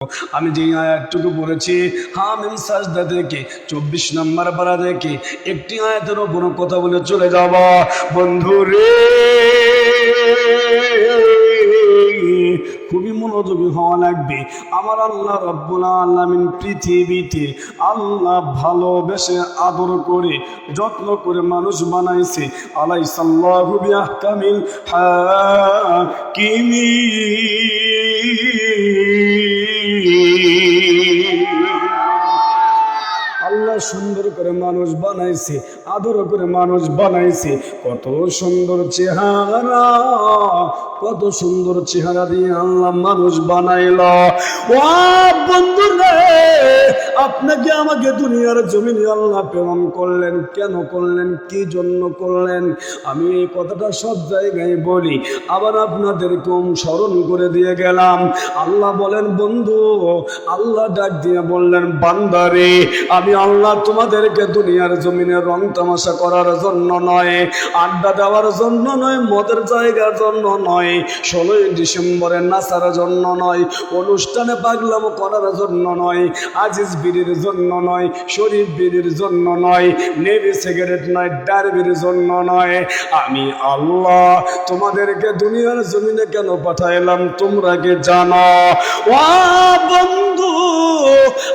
আমি যে আয়াতটুকু পড়েছি হামিম সাজদা থেকে 24 নম্বর পারা থেকে একটি আয়াতের উপর কথা বলে চলে যাব। বন্ধু রে, খুবই মনোযোগী হওয়া লাগবে। আমার আল্লাহ রাব্বুল আলামিন পৃথিবীতে আল্লাহ ভালোবেসে আদর করে যত্ন করে মানুষ বানাইছে। আলাইসাল্লাহু বিআহকামিল হাকিমিন। আল্লাহ সুন্দর করে মানুষ বানাইছে, আদর করে মানুষ বানাইছে। কত সুন্দর চেহারা, কত সুন্দর চেহারা দিয়ে আল্লাহ মানুষ বানাইল। ও বন্ধুরা, আপনাকে আমাকে দুনিয়ার জমিনে আল্লাহ প্রেরণ করলেন। কেন করলেন, কি জন্য করলেন? আমি এই কথাটা সব জায়গায় বলি, আবার আপনাদেরকে স্মরণ করে দিয়ে গেলাম। আল্লাহ বলেন, বন্ধু, আল্লাহ ডাক দিয়ে বললেন, বান্দারে, আমি আল্লাহ তোমাদেরকে দুনিয়ার জমিনে রং তামাশা করার জন্য নয়, আড্ডা দেওয়ার জন্য নয়, মদের জায়গার জন্য নয়, 16ই ডিসেম্বরে নাচার জন্য নয়, অনুষ্ঠানে পাগলাম করার জন্য নয়, আজিজ বিড়ির জন্য নয়, শরীফ বিড়ির জন্য নয়, নেভি সিগারেট নয়, ডারবির জন্য নয়। আমি আল্লাহ তোমাদেরকে দুনিয়ার জমিনে কেন পাঠাইলাম তোমরা কি জানো? ও বন্ধু,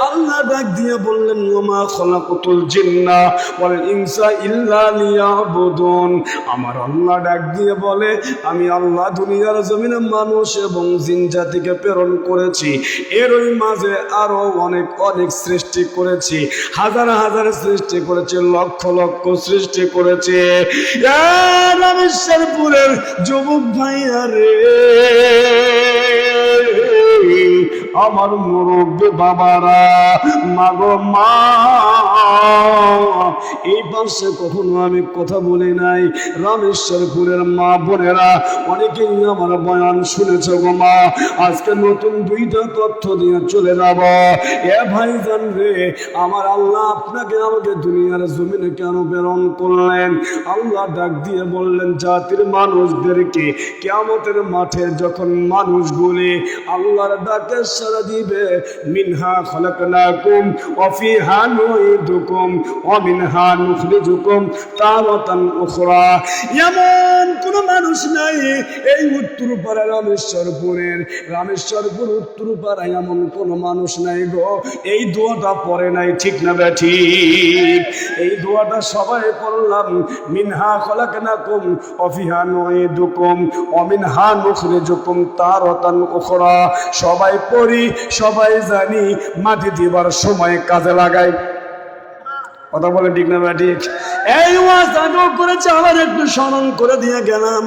আল্লাহ ডাক দিয়ে বললেন, ওমা খলাকুতুল জিন্না ওয়াল ইনসা ইল্লা লিয়াবুদুন। আমার আল্লাহ ডাক দিয়ে বলে, আমি আল্লাহ দুনিয়ার জমিনে মানুষ এবং জিন জাতিকে প্রেরণ করেছি। এরই মাঝে আরো অনেক অনেক সৃষ্টি করেছি, হাজার হাজার সৃষ্টি করেছি, লক্ষ লক্ষ সৃষ্টি করেছে। রামেশ্বরপুরের যুবক ভাইয়া রে, আমার মুরব্বী বাবারা, মাগো মা, এই পাশে কখনো আমি কথা বলি নাই। রামেশ্বরপুরের মা বোনেরা, অনেকেই আমার বয়ান শুনেছ গো মা। আজকে নতুন দুইটা তথ্য দিয়ে চলে যাব। এ ভাইজান রে, আমার আল্লাহ আপনাকে আমাকে দুনিয়ার জমিনে কেন প্রেরণ করলেন? আল্লাহ ডাক দিয়ে বললেন, জাতির মানুষদেরকে কিয়ামতের মাঠে যখন মানুষগুলি আল্লাহর ডাকে সাড়া দিবে, মিনহা খলাকনাকুম ওয়া ফিহা নুঈদুকুম ওয়া মিনহা নুখরিজুকুম তারাতান উখরা। এমন কোন মানুষ নাই এই উত্তরপাড়া রামেশ্বরপুর উত্তরপাড়ায় এমন কোন মানুষ নাই গো এই দোয়াটা পড়ে নাই। ঠিক না ঠিক? এই দোয়াটা সবাই পড়লাম, মিনহা খলাকনাকুম ওয়া ফিহা নুঈদুকুম ওয়া মিনহা নুখরিজুকুম তারাতান উখরা। সবাই পড়ি, সবাই জানি, মাটি দিবার সময় কাজে লাগাই। কথা বলে ঠিক না ঠিক? এই ওয়াজ আগেও করেছে, আবার একটু স্মরণ করে দিয়ে গেলাম।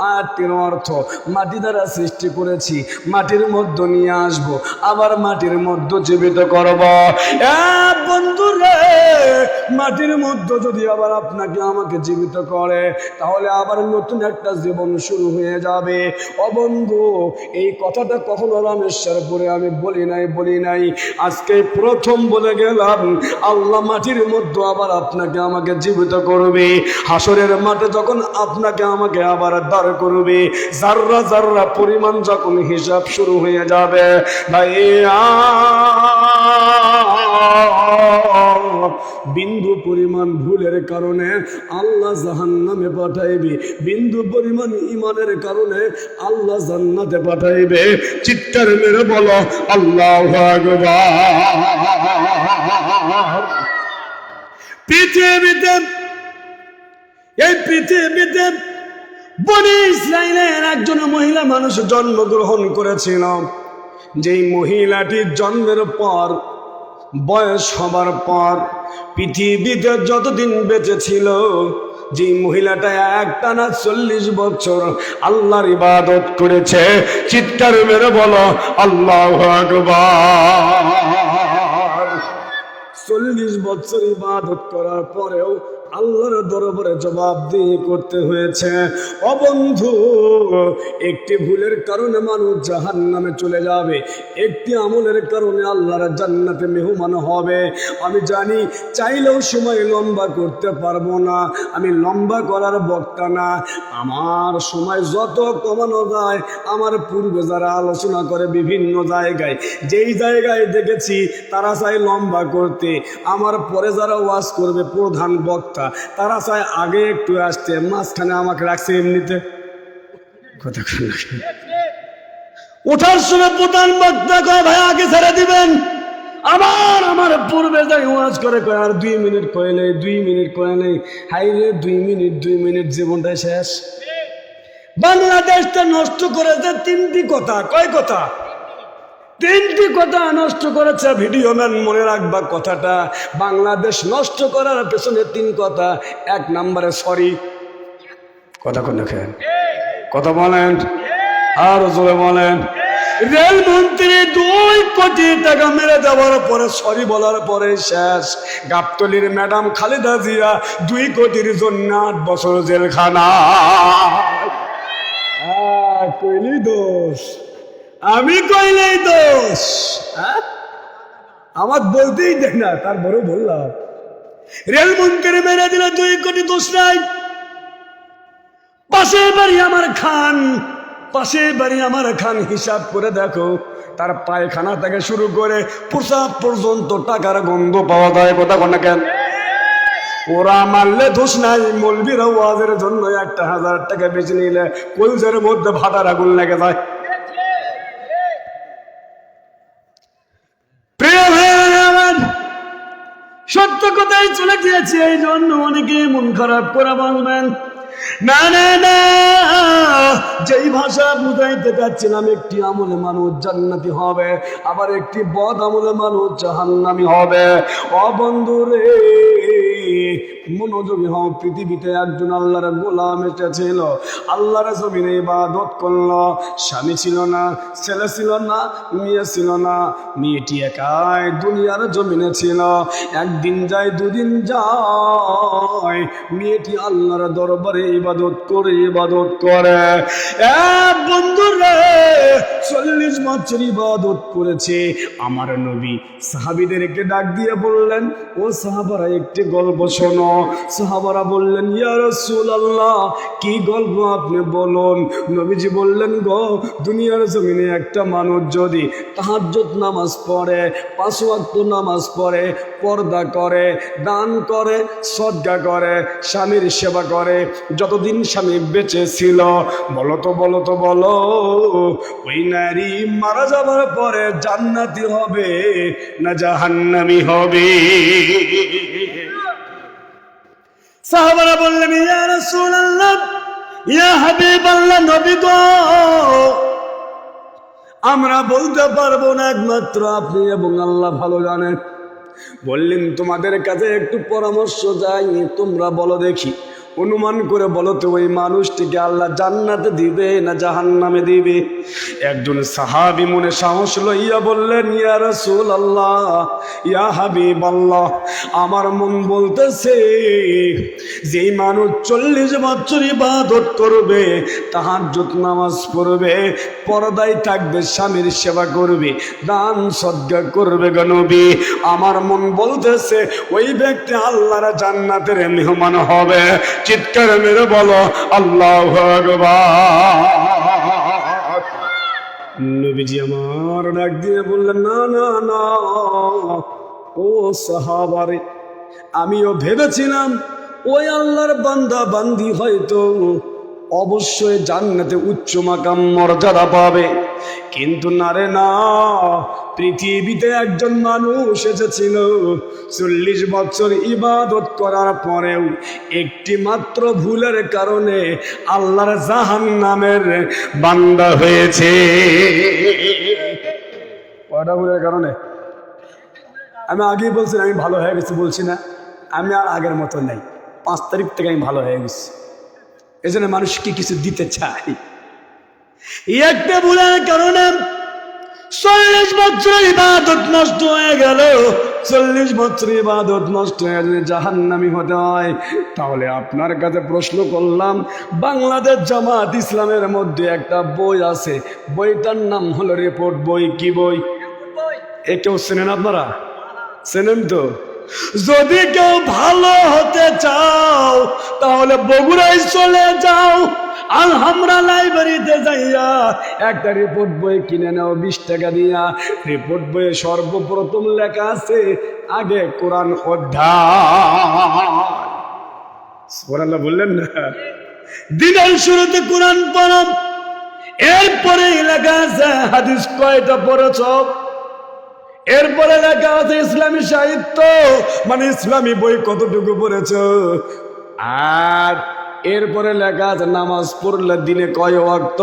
আয়াতটির অর্থ, মাটি দ্বারা সৃষ্টি করেছি, মাটির মধ্যে নিয়ে আসবো, আবার মাটির মধ্যে জীবিত করব। বন্ধুরে, মাটির মধ্যে যদি আবার আপনাকে আমাকে জীবিত করে, তাহলে আবার নতুন একটা জীবন শুরু হয়ে যাবে। ও বন্ধু, এই কথাটা কখনো রামেশ্বরপুরে আমি বলি নাই, আজকে প্রথম বলে গেলাম। আল্লাহ মাটির মধ্যে আবার আপনাকে আমাকে জীবিত করবে। হাসরের মাঠে যখন আপনাকে আমাকে আবার দাঁড় করবে, জাররা জাররা পরিমাণ যখন হিসাব শুরু হয়ে যাবে, ভাইয়া, বিন্দু পরিমাণ ভুলের কারণে আল্লাহ জাহান্নামে পাঠাইবে, বিন্দু পরিমাণ ঈমানের কারণে আল্লাহ জান্নাতে পাঠাইবে। চিৎকার মেরে বলো আল্লাহু আকবার। এই পৃথিবীতে বনি ইসরাইলের একজন মহিলা মানুষ জন্মগ্রহণ করেছিল। যেই মহিলাটির জন্মের পর, বয়স হবার পর, পৃথিবীতে যতদিন বেঁচে ছিল, যে মহিলাটা একটানা 40 বছর আল্লাহর ইবাদত করেছে। চিৎকার মেরে বলো আল্লাহু আকবার। 40 বছর ইবাদত করার পরেও আল্লাহর দরবারে জবাবদিহি করতে হয়েছে। ও বন্ধু, একটি ভুলের কারণে মানুষ জাহান্নামে চলে যাবে, একটি আমলের কারণে আল্লাহর জান্নাতে মেহমান হবে। আমি জানি চাইলেও সময় লম্বা করতে পারবো না, আমি লম্বা করার বক্তা না। আমার সময় যত কমানো যায়, আমার পূর্বে যারা আলোচনা করে বিভিন্ন জায়গায়, যেই জায়গায় দেখেছি তারা চায় লম্বা করতে, আমার পরে যারা ওয়াজ করবে প্রধান বক্তা তারা চায় আগে একটু আসতে, মাঝখানে আমাকে রাখছে এমনিতে কথা। ওঠার সময় প্রধান বক্তা কয় ভাই আগে ছেড়ে দিবেন, আমার পূর্বে যাই ওয়াজ করে কয় আর 2 মিনিট কয়লে 2 মিনিট কয়লে, হাই রে 2 মিনিট জীবনটা শেষ। বাংলাদেশটা নষ্ট করেছে 3টি কথা। কয় কথা? 3টি কথা নষ্ট করেছে। ভিডিও ম্যান মনে রাখবা কথাটা, বাংলাদেশ নষ্ট করার পেছনে 3 কথা। 1 নম্বরে সরি, কথা কোন দেখেন, কথা বলেন আর জোরে বলেন। রেলমন্ত্রী 2 কোটি টাকা মেরে দেওয়ার পরে সরি বলার পরে শেষ। গাবতলীর ম্যাডাম খালেদা জিয়া 2 কোটির জন্য 8 বছর জেলখানা। কইলি দোষ, আমি কইলেই দোষ। আমার বলতেই দেয় না, তারপরে বললাম রেলমন্ত্রী মেরে দিলে 2 কোটি দোষ নাই। পাশের বাড়ি আমার খান হিসাব করে দেখো, তার পায়খানা থেকে শুরু করে প্রসাব পর্যন্ত টাকার গন্ধ পাওয়া যায়। কথা কোন কেন? ওরা মারলে দোষ নাই, মৌলবীরা ওয়াজের জন্য 1000 টাকা বেশি নিলে কলজের মধ্যে ভাটার আগুন লেগে যায়। প্রিয় ভাইরা আমার, সত্য কথাই চলে গিয়েছে, এই জন্য অনেকে মন খারাপ করে বলবেন না না না, যেই ভাষা বুঝাইতে চাচ্ছিলাম, একটি আমলে মানুষ জান্নাতি হবে, আবার একটি বদ আমলে মানুষ জাহান্নামী হবে। ও বন্ধু রে, মনোযোগী হও। পৃথিবীতে একজন আল্লাহর গোলাম এসেছিল, আল্লাহর জমিনে ইবাদত করলো। স্বামী ছিল না, ছেলে ছিল না, মেয়ে ছিল না, মেয়েটি একাই দুনিয়ার জমিনে ছিল। একদিন যায়, 2 দিন যায়, মেয়েটি আল্লাহর দরবারে ইবাদত করে। বন্ধুরে 40 বছর ইবাদত করেছে। আমার নবী সাহাবীদেরকে ডাক দিয়ে বললেন, ও সাহাবারা একটি গল্প শোনো। সাহাবারা বললেন, ইয়া রাসূলুল্লাহ, কি গল্প আপনি বলুন। নবীজি বললেন, গো দুনিয়ার জমিনে একটা মানুষ যদি তাহাজ্জুদ নামাজ পড়ে, 5 ওয়াক্ত নামাজ পড়ে, পর্দা করে, দান করে, সদকা করে, স্বামীর সেবা করে, যতদিন স্বামী বেঁচে ছিল, বলো ওই নারী মারা যাবার পরে জান্নাতি হবে না জাহান্নামী হবে? সাহাবারা বললেন, ইয়া রাসূলুল্লাহ, ইয়া হাবিবাল্লাহ, নবী গো, আমরা বলতে পারবো না, একমাত্র আপনি এবং আল্লাহ ভালো জানেন। বললেন, তোমাদের কাছে একটু পরামর্শ চাই, তোমরা বলো দেখি, অনুমান করে বলো তো, ওই মানুষটিকে আল্লাহ জান্নাতে দিবে না জাহান্নামে দিবে? একজন সাহাবী মনে সাহস লইয়া বললেন, ইয়া রাসূলুল্লাহ, ইয়া হাবিবাল্লাহ, আমার মন বলতেছে যেই মানুষ 40 বছর ইবাদত করবে, তাহাজ্জুদ নামাজ পড়বে, পর্দায় থাকবে, স্বামীর সেবা করবে, দান সদকা করবে, গো নবী, আমার মন বলতেছে ওই ব্যক্তি আল্লাহর জান্নাতের মেহমান হবে। চিৎকার মেরে বলো আল্লাহু আকবার। নবীজি আমার ডাক দিয়ে বললেন, না না না, ও সাহাবারে, আমিও ভেবেছিলাম ওই আল্লাহর বান্দা বান্দি হয়তো অবশ্যই জান্নাতে উচ্চ মাকাম মর্যাদা পাবে, কিন্তু না রে না, পৃথিবীতে একজন মানুষ এসেছিল 40 বছর ইবাদত করার পরেও একটি মাত্র ভুলের কারণে আল্লাহর জাহান্নামের বান্দা হয়েছে। কয়টা ভুলের কারণে? আমি আগেই বলছি আমি ভালো হয়ে গেছি, বলছি না? আমি আর আগের মতো নেই, 5 তারিখ থেকে আমি ভালো হয়ে গেছি। এই জন্য মানুষকে কিছু দিতে চাই। একটা ভুলের কারণে 40 বছর ইবাদত নষ্ট হয়ে গেল, 40 বছর ইবাদত নষ্ট হয়ে যদি জাহান্নামী হতে হয়, তাহলে আপনার কাছে প্রশ্ন করলাম, বাংলাদেশ জামাত ইসলামের মধ্যে একটা বই আছে, বইটার নাম হলো রিপোর্ট বই। কি বই? এ কেউ চেনেন আপনারা? চেনেন তো? যদি কেউ ভালো হতে চাও তাহলে বগুড়ায় চলে যাও, আলহামরা লাইব্রেরিতে যাইয়া একটা রিপোর্ট বই কিনে নাও 20 টাকা দিয়া। রিপোর্ট বইয়ে সর্বপ্রথম লেখা আছে আগে কোরআন অধ্যায়, সুবহানাল্লাহ বললেন না? দিনের শুরুতে কোরআন পড়ো, এরপরে লেখা আছে হাদিস কয়টা পড়েছ, এরপরে লেখা আছে ইসলামী সাহিত্য মানে ইসলামী বই কতটুকু পড়েছ, আর এরপরে লেখা আছে নামাজ পড়লে দিনে কয় ওয়াক্ত।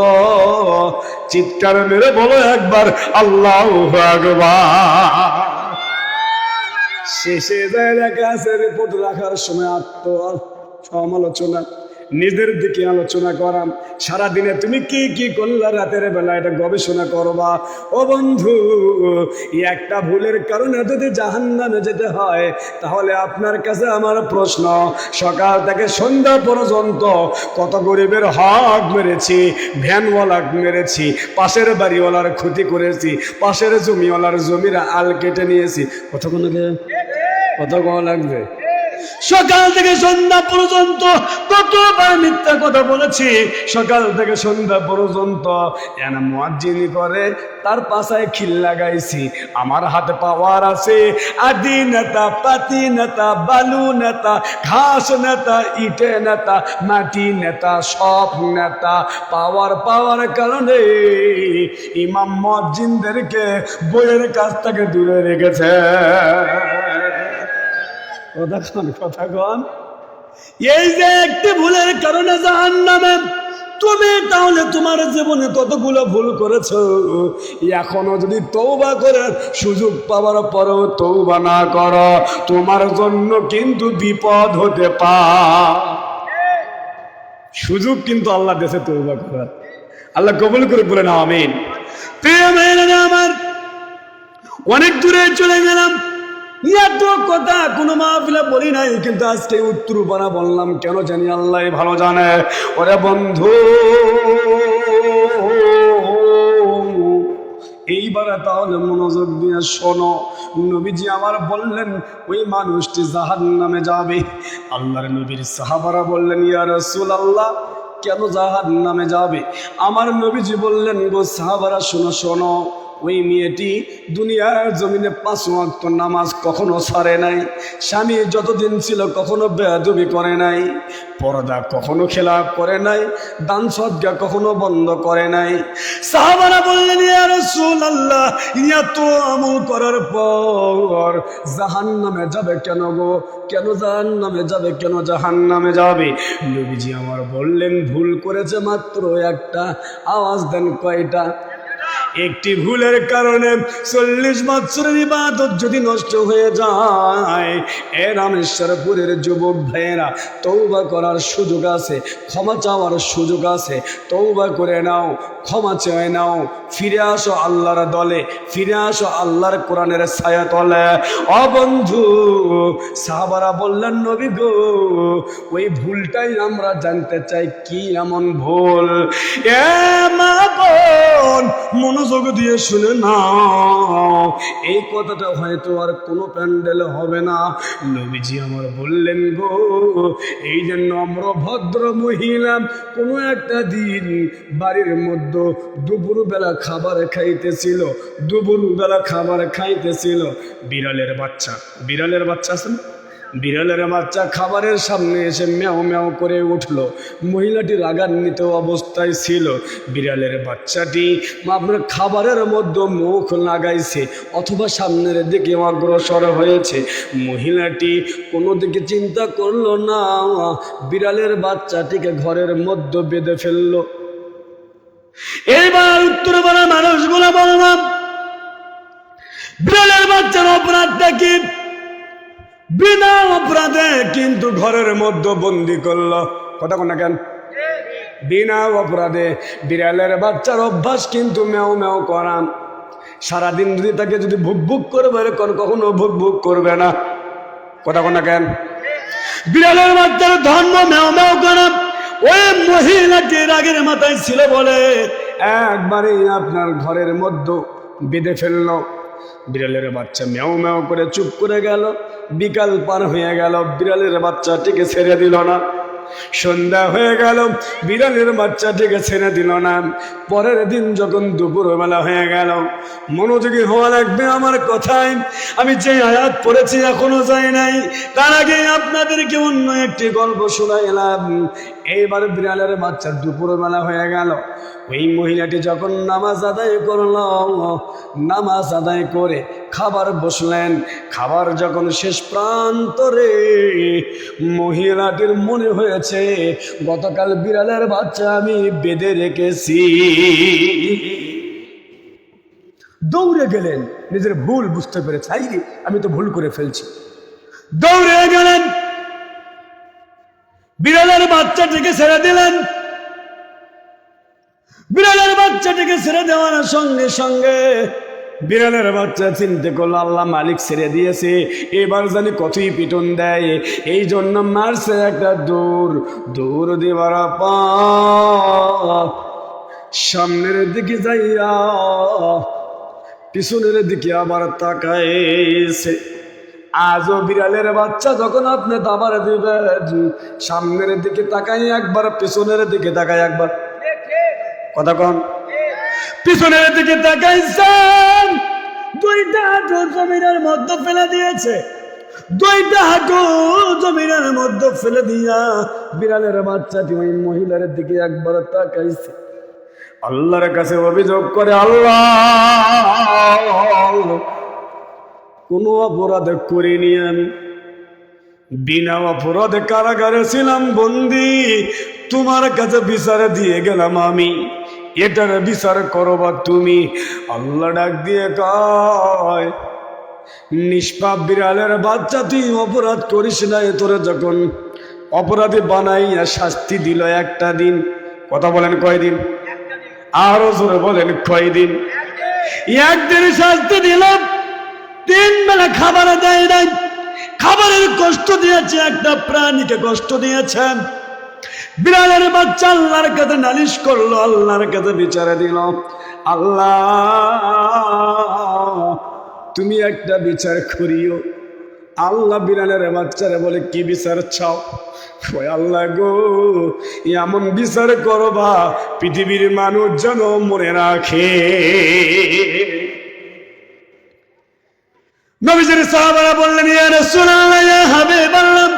চিৎকার মেরে বলো একবার আল্লাহু আকবার। শেষে যায় লেখা আছে রিপোর্ট রাখার সময় সমালোচনা, নিজের দিকে আলোচনা করাম, সারাদিনে তুমি কি কি করলা, রাতের বেলা এটা গবেষণা করবা। ও বন্ধু, একটা ভুলের কারণে যদি জাহান্নামে যেতে হয়, তাহলে আপনার কাছে আমার প্রশ্ন, সকাল থেকে সন্ধ্যা পর্যন্ত কত গরিবের হক মেরেছি, ভ্যানওয়ালা মেরেছি, পাশের বাড়িওয়ালার ক্ষতি করেছি, পাশের জমিওয়ালার জমির আল কেটে নিয়েছি, কতক্ষণ লাগবে? সকাল থেকে সন্ধ্যা পর্যন্ত কতবার মিথ্যা কথা বলেছি, সকাল থেকে সন্ধ্যা পর্যন্ত এনা মুয়াজ্জিন করে তার পাশায় খিল লাগাইছি। আমার হাতে পাওয়ার আছে, আদি নেতা, পাতি নেতা, বালু নেতা, ঘাস নেতা, ইটে নেতা, মাটি নেতা, সব নেতা। পাওয়ার কারণে ইমাম মুয়াজ্জিনদেরকে বইয়ের কাছ থেকে দূরে রেখেছে। কথা কন। এই যে একটি ভুলের কারণে জাহান্নামে, তুমি তাহলে তোমার জীবনে কতগুলো ভুল করেছো, এখনো যদি তওবা করার সুযোগ পাওয়ার পরেও তওবা না করো, তোমার জন্য কিন্তু বিপদ হতে পারে। সুযোগ কিন্তু আল্লাহ দেশে তওবা করার, আল্লাহ কবুল করে বলেন আমিন। প্রিয় ভাইরা আমার, অনেক দূরে চলে গেলাম, এত কথা কোনো মাহফিলে বলি নাই, কিন্তু আজকে উত্তরপাড়া বললাম কেন জানি আল্লাহ ভালো জানে। ওরে বন্ধু, এইবারে তাহলে মনোযোগ দিয়ে শোনো। নবীজি আমার বললেন ওই মানুষটি জাহান্নামে যাবে। আল্লাহর নবীর সাহাবারা বললেন ইয়া রাসূলুল্লাহ, কেন জাহান্নামে যাবে? আমার নবীজি বললেন গো সাহাবারা, শোনো শোনো, ওই মেয়েটি দুনিয়ার জমিনে 5 ওয়াক্ত নামাজ কখনো ছাড়ে নাই, স্বামী যতদিন ছিল কখনো বেয়াদবি করে নাই, পর্দা কখনো খেলাপ করে নাই, দান সদকা কখনো বন্ধ করে নাই। সাহাবারা বললেন ইয়া রাসূলুল্লাহ, এত আমল করার পর জাহান্নামে যাবে কেন গো? কেন জাহান্নামে যাবে? কেন জাহান্নামে যাবে? নবীজি আমার বললেন ভুল করেছে মাত্র একটা। আওয়াজ দেন কয়টা? একটি ভুলের কারণে 40 বছরের ইবাদত যদি নষ্ট হয়ে যায়, এ রামেশ্বরপুরের যুবক ভাইয়েরা, তওবা করার সুযোগ আছে, ক্ষমা চাওয়ার সুযোগ আছে, তওবা করে নাও, ক্ষমা চেয়ে নাও, ফিরে আসো আল্লাহর দলে, ফিরে আসো আল্লাহর কোরআনের ছায়া তলে। ও বন্ধু, সাহাবারা বললেন নবী গো, ওই ভুলটাই আমরা জানতে চাই, কি এমন ভুল? এ মা বোন, মনোযোগ দিয়ে শুনে নাও, এই কথাটা হয়তো আর কোনো প্যান্ডেলে হবে না। নবীজি আমার বললেন গো, এই যে নম্র ভদ্র মহিলা কোনো একটা দিন বাড়ির মধ্যে দুপুরবেলা খাবার খাইতেছিল, বিড়ালের বাচ্চা আছে না, বিড়ালের বাচ্চা খাবারের সামনে এসে ম্যাও ম্যাও করে উঠলো। মহিলাটি রাগান্বিত অবস্থায় ছিল। বিড়ালের বাচ্চাটি আপনার খাবারের মধ্যে মুখ লাগাইছে অথবা সামনের দিকে অগ্রসর হয়েছে। মহিলাটি কোনো দিকে চিন্তা করলো না, বিড়ালের বাচ্চাটিকে ঘরের মধ্যে বেঁধে ফেললো। এইবার উত্তরপাড়া মানুষগুলো বললাম, বিড়ালের বাচ্চার অপরাধটা কি? বিনা অপরাধে কিন্তু ঘরের মধ্যে বন্দি করলো। কথা কোন না কেন? বিনা অপরাধে। বিড়ালের বাচ্চার অভ্যাস কিন্তু ম্যাও ম্যাও করা। সারাদিন যদি তাকে যদি ভুক ভুক করবে এরকম কখনো ভুক ভুক করবে না। কথা কোন কেন? বিড়ালের বাচ্চার ধর্ম ম্যাও ম্যাও করে ওই মহিলাকে রাগের মাথায় ছিল বলে একবারে আপনার ঘরের মধ্যে বেঁধে ফেললো। বিড়ালের বাচ্চা ম্যাও ম্যাও করে চুপ করে গেল। বিকাল পার হয়ে গেল, বিড়ালের বাচ্চাটিকে ছেড়ে দিল না। সন্ধ্যা হয়ে গেল, বিড়ালের বাচ্চাটিকে ছেড়ে দিল না। পরের দিন যখন দুপুরবেলা হয়ে গেল, মনোযোগী হওয়া লাগবে আমার কথায়। আমি যে আয়াত পড়েছি এখনো যাই নাই, তার আগে আপনাদেরকে অন্য একটি গল্প শোনাইলাম। এইবার বিড়ালের বাচ্চার দুপুরবেলা হয়ে গেল। ওই মহিলাটি যখন নামাজ আদায় করল, নামাজ আদায় করে খাবার বসলেন। খাবার যখন শেষ প্রান্তরে, মহিলাটির মনে হয়েছে গতকাল বিড়ালের বাচ্চা আমি বেঁধে রেখেছি। দৌড়ে গেলেন, নিজের ভুল বুঝতে পেরেছে, আমি তো ভুল করে ফেলছি। দৌড়ে গেলেন, বিড়ালের বাচ্চাটিকে ছেড়ে দিলেন। বিড়ালের বাচ্চাটিকে ছেড়ে দেওয়ার সঙ্গে সঙ্গে বিড়ালের বাচ্চা চিনতে করলো আল্লাহ মালিক ছেড়ে দিয়েছে, এবার জানি কতই পিটন দেয়। এই জন্য মারছে একটা দৌড় দেবার পর সামনের দিকে যাইয়া পিছনের দিকে আবার তাকাইছে। আজও বিড়ালের বাচ্চা যখন আপনি দাবার দিবেন, সামনের দিকে তাকাই একবার, পিছনের দিকে তাকাই একবার। কথা কন, পিছনের দিকে তাকাইছেন, দুইটা হাঁটু জমিনের মধ্যে ফেলে দিয়েছে। দুইটা হাঁটু জমিনের মধ্যে ফেলে দিয়া বিড়ালের বাচ্চাটি ওই মহিলার দিকে একবার তাকাইছে। আল্লাহর কাছে অভিযোগ করে, আল্লাহ কোনো অপরাধ করিনি, আমি বিনা অপরাধে কারাগারে ছিলাম বন্দি, তোমার কাছে বিচার দিয়ে গেলাম আমি, এটার বিচার করবা তুমি। আল্লাহ ডাক দিয়ে কয়, নিষ্পাপ বিড়ালের বাচ্চা তুই অপরাধ করিস না, তোরে যখন অপরাধী বানাইয়া শাস্তি দিল একটা দিন। কথা বলেন কয়দিন? আরো জোরে বলেন কয়দিন? একদিন শাস্তি দিল, 3 বেলা খাবার দেয় নাই, খাবারের কষ্ট দিয়েছে, একটা প্রাণীকে কষ্ট দিয়েছেন। বিড়ালের বাচ্চা আল্লাহর কাছে নালিশ করলো, আল্লাহর কাছে বিচারে দিল, আল্লাহ তুমি একটা বিচার করিও। আল্লাহ বিড়ালের বাচ্চারে বলে, কি বিচার চাও? আল্লাহ গো, এমন বিচার করবা পৃথিবীর মানুষ যেন মনে রাখে। নবীজির সাহাবারা বললেন, ইয়া রাসূলুল্লাহ, ইয়া হাবিবাল্লাহ,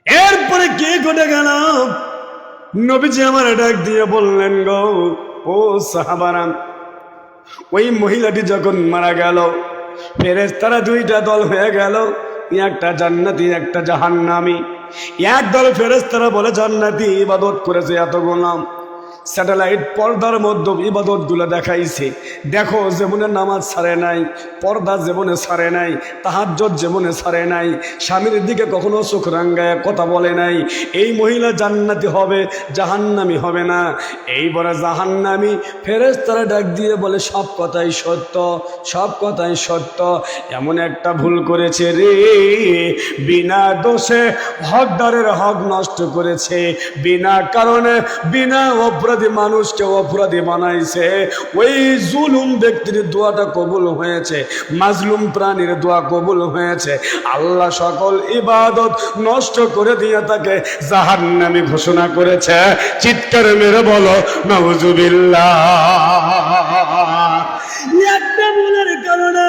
এরপরে কে ঘটে গেল? নবীজি আমার ডাক দিয়ে বললেন, গো ও সাহাবারা, ওই মহিলাটি যখন মারা গেল, ফেরেশতারা 2টা দল হয়ে গেল, একটা জান্নাতি একটা জাহান্নামী। এক দল ফেরেশতারা বলে জান্নাতি ইবাদত করেছে এতগুলো, স্যাটেলাইট পর্দার মধ্যে ইবাদত গুলো দেখাইছে, দেখো জীবনে নামাজ ছাড়ে নাই, পর্দা জীবনে ছাড়ে নাই, তাহাজ্জুদ জীবনে ছাড়ে নাই, স্বামীর দিকে কখনো চোখ রাঙ্গায় কথা বলে নাই, এই মহিলা জান্নাতি হবে, জাহান্নামী হবে না। এইবারে জাহান্নামী ফেরেশতারা ডাক দিয়ে বলে, সব কথাই সত্য, সব কথাই সত্য, এমন একটা ভুল করেছে রে, বিনা দোষে হকদারের হক নষ্ট করেছে, বিনা কারণে বিনা অপরাধী মানুষকে অপরাধী বানাইছে। ওই জুলুম ব্যক্তির দোয়াটা কবুল হয়েছে, মাজলুম প্রাণীর দোয়া কবুল হয়েছে। আল্লাহ সকল ইবাদত নষ্ট করে দিয়ে তাকে জাহান্নামী ঘোষণা করেছে। চিৎকার মেরে বলো নাউজুবিল্লাহ। একটা ভুলের কারণে